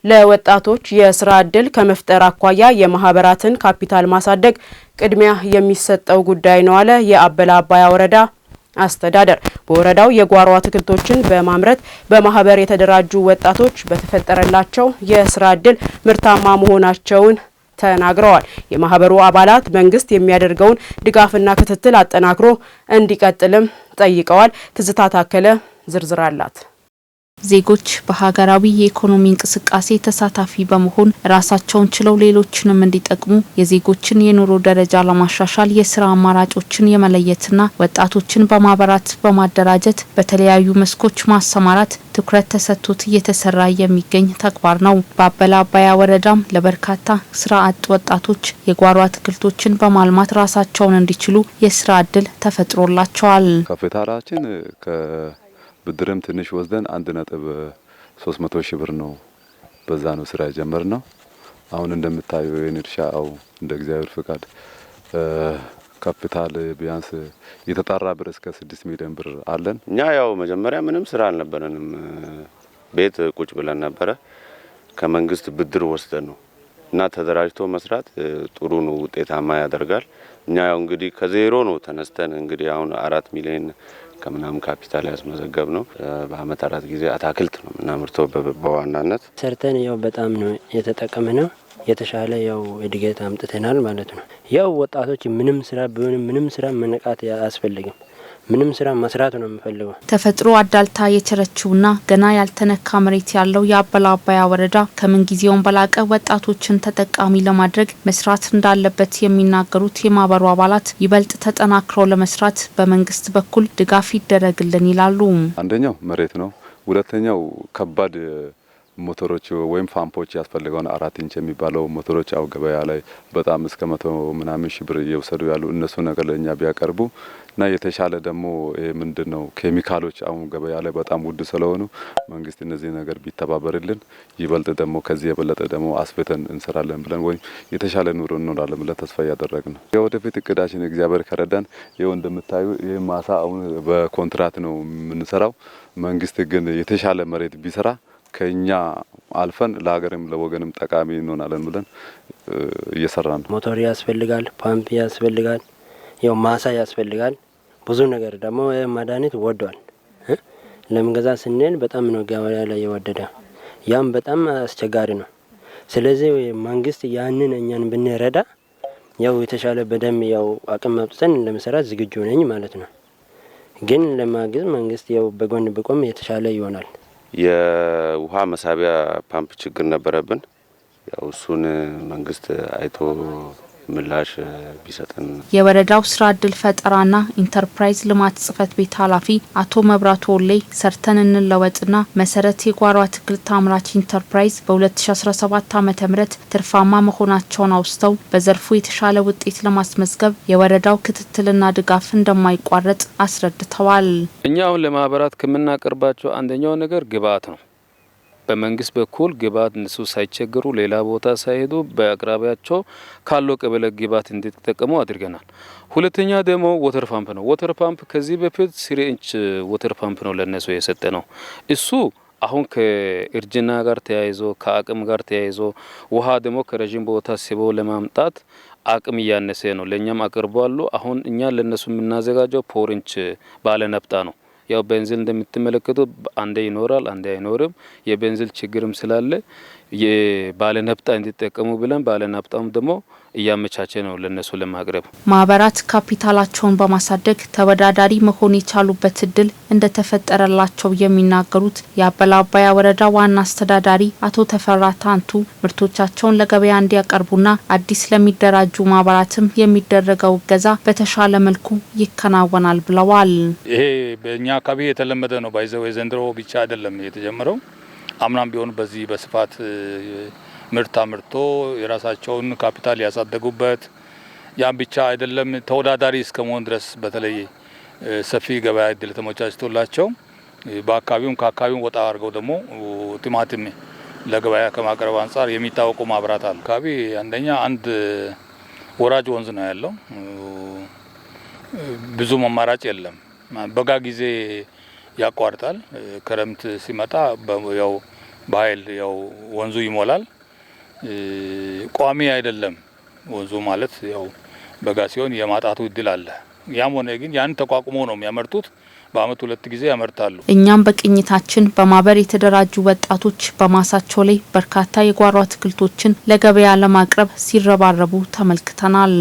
ለወጣቶች የስራ ዕድል ከመፍጠር አኳያ የማህበራትን ካፒታል ማሳደግ ቅድሚያ የሚሰጠው ጉዳይ ነው አለ የአበላ አባያ ወረዳ አስተዳደር። በወረዳው የጓሮ አትክልቶችን በማምረት በማህበር የተደራጁ ወጣቶች በተፈጠረላቸው የስራ ዕድል ምርታማ መሆናቸውን ተናግረዋል። የማህበሩ አባላት መንግስት የሚያደርገውን ድጋፍና ክትትል አጠናክሮ እንዲቀጥልም ጠይቀዋል። ትዝታ ታከለ ዝርዝር አላት። ዜጎች በሀገራዊ የኢኮኖሚ እንቅስቃሴ ተሳታፊ በመሆን ራሳቸውን ችለው ሌሎችንም እንዲጠቅሙ የዜጎችን የኑሮ ደረጃ ለማሻሻል የስራ አማራጮችን የመለየትና ወጣቶችን በማህበራት በማደራጀት በተለያዩ መስኮች ማሰማራት ትኩረት ተሰጥቶት እየተሰራ የሚገኝ ተግባር ነው። በአበላ አባያ ወረዳም ለበርካታ ስራ አጥ ወጣቶች የጓሮ አትክልቶችን በማልማት ራሳቸውን እንዲችሉ የስራ ዕድል ተፈጥሮላቸዋል። ካፒታላችን ብድርም ትንሽ ወስደን 1.300 ሺህ ብር ነው በዛ ነው ስራ የጀመርነው። አሁን እንደምታዩ የኔ እርሻው እንደ እግዚአብሔር ፍቃድ ካፒታል ቢያንስ የተጣራ ብር እስከ 6 ሚሊዮን ብር አለን። እኛ ያው መጀመሪያ ምንም ስራ አልነበረንም፣ ቤት ቁጭ ብለን ነበረ። ከመንግስት ብድር ወስደን ነው እና ተደራጅቶ መስራት ጥሩ ነው፣ ውጤታማ ያደርጋል። እኛ ያው እንግዲህ ከዜሮ ነው ተነስተን እንግዲህ አሁን 4 ሚሊዮን ከምናም ካፒታል ያስመዘገብ ነው። በአመት 4 ጊዜ አታክልት ነው ምናምርቶ በዋናነት ሰርተን ያው በጣም ነው የተጠቀመነው። የተሻለ ያው እድገት አምጥተናል ማለት ነው። ያው ወጣቶች ምንም ስራ ቢሆን ምንም ስራ መነቃት አያስፈልግም። ምንም ስራ መስራት ነው የምፈልገው። ተፈጥሮ አዳልታ የቸረችውና ገና ያልተነካ መሬት ያለው የአበላ አባያ ወረዳ ከምን ጊዜውም በላቀ ወጣቶችን ተጠቃሚ ለማድረግ መስራት እንዳለበት የሚናገሩት የማህበሩ አባላት ይበልጥ ተጠናክሮ ለመስራት በመንግስት በኩል ድጋፍ ይደረግልን ይላሉ። አንደኛው መሬት ነው። ሁለተኛው ከባድ ሞተሮች ወይም ፋምፖች ያስፈልገውን 4 ኢንች የሚባለው ሞተሮች አው ገበያ ላይ በጣም እስከ 100 ምናምን ሺህ ብር እየወሰዱ ያሉ እነሱ ነገር ለኛ ቢያቀርቡ እና የተሻለ ደግሞ ምንድነው ኬሚካሎች አሁን ገበያ ላይ በጣም ውድ ስለሆኑ መንግስት እነዚህ ነገር ቢተባበርልን ይበልጥ ደግሞ ከዚህ የበለጠ ደግሞ አስፈተን እንሰራለን ብለን ወይ የተሻለ ኑሮ እንኖራለን ብለን ተስፋ ያደረግን ነው። የወደፊት እቅዳችን እግዚአብሔር ከረዳን ይሄው እንደምታዩ ይሄ ማሳ አሁን በኮንትራት ነው የምንሰራው። መንግስት ግን የተሻለ መሬት ቢሰራ ከኛ አልፈን ለሀገርም ለወገንም ጠቃሚ እንሆናለን ብለን እየሰራን ነው። ሞተር ያስፈልጋል፣ ፓምፕ ያስፈልጋል፣ ያው ማሳ ያስፈልጋል። ብዙ ነገር ደግሞ መድኃኒት ወዷል። ለምንገዛ ስንል በጣም ነው ገበያ ላይ የወደደ። ያም በጣም አስቸጋሪ ነው። ስለዚህ መንግስት ያንን እኛን ብንረዳ ያው የተሻለ በደም ያው አቅም አውጥተን ለመስራት ዝግጁ ነኝ ማለት ነው። ግን ለማገዝ መንግስት ያው በጎን በቆም የተሻለ ይሆናል። የውሃ መሳቢያ ፓምፕ ችግር ነበረብን። ያው እሱን መንግስት አይቶ ምላሽ ቢሰጠን። የወረዳው ስራ ዕድል ፈጠራና ኢንተርፕራይዝ ልማት ጽህፈት ቤት ኃላፊ አቶ መብራቱ ወሌ ሰርተን እንለወጥና መሰረት የጓሮ አትክልት አምራች ኢንተርፕራይዝ በ2017 ዓ.ም ትርፋማ መሆናቸውን አውስተው በዘርፉ የተሻለ ውጤት ለማስመዝገብ የወረዳው ክትትልና ድጋፍ እንደማይቋረጥ አስረድተዋል። እኛ አሁን ለማህበራት ከምናቀርባቸው አንደኛው ነገር ግብአት ነው። በመንግስት በኩል ግብአት እነሱ ሳይቸገሩ ሌላ ቦታ ሳይሄዱ በአቅራቢያቸው ካለው ቀበሌ ግብአት እንዲጠቀሙ አድርገናል። ሁለተኛ ደግሞ ወተር ፓምፕ ነው። ወተር ፓምፕ ከዚህ በፊት 3 ኢንች ወተር ፓምፕ ነው ለነሱ የሰጠ ነው። እሱ አሁን ከእርጅና ጋር ተያይዞ ከአቅም ጋር ተያይዞ ውሃ ደግሞ ከረጅም ቦታ ስቦ ለማምጣት አቅም እያነሰ ነው። ለኛም አቅርቧሉ። አሁን እኛ ለነሱ የምናዘጋጀው 4 ኢንች ባለ ነፍጣ ነው። ያው ቤንዚል እንደምትመለከቱ አንዴ ይኖራል አንዴ አይኖርም። የቤንዚል ችግርም ስላለ የባለ ነፍጣ እንዲጠቀሙ ብለን ባለ ነፍጣም ደግሞ እያመቻቸ ነው ለነሱ ለማቅረብ። ማህበራት ካፒታላቸውን በማሳደግ ተወዳዳሪ መሆን የቻሉበት እድል እንደተፈጠረላቸው የሚናገሩት የአበላ አባያ ወረዳ ዋና አስተዳዳሪ አቶ ተፈራ ታንቱ ምርቶቻቸውን ለገበያ እንዲያቀርቡና አዲስ ለሚደራጁ ማህበራትም የሚደረገው እገዛ በተሻለ መልኩ ይከናወናል ብለዋል። ይሄ በእኛ አካባቢ የተለመደ ነው። ባይዘው የዘንድሮ ብቻ አይደለም የተጀመረው። አምናም ቢሆን በዚህ በስፋት ምርት አምርቶ የራሳቸውን ካፒታል ያሳደጉበት ያን ብቻ አይደለም ተወዳዳሪ እስከመሆን ድረስ በተለይ ሰፊ ገበያ እድል ተመቻችቶላቸው በአካባቢውም ከአካባቢው ወጣ አድርገው ደግሞ ቲማቲም ለገበያ ከማቅረብ አንጻር የሚታወቁ ማህበራት አሉ። አካባቢ አንደኛ አንድ ወራጅ ወንዝ ነው ያለው። ብዙ አማራጭ የለም። በጋ ጊዜ ያቋርጣል። ክረምት ሲመጣ ያው በኃይል ያው ወንዙ ይሞላል። ቋሚ አይደለም ወንዙ ማለት ያው በጋ ሲሆን የማጣቱ እድል አለ። ያም ሆነ ግን ያን ተቋቁሞ ነው የሚያመርቱት። በአመት 2 ጊዜ ያመርታሉ። እኛም በቅኝታችን በማህበር የተደራጁ ወጣቶች በማሳቸው ላይ በርካታ የጓሮ አትክልቶችን ለገበያ ለማቅረብ ሲረባረቡ ተመልክተናል።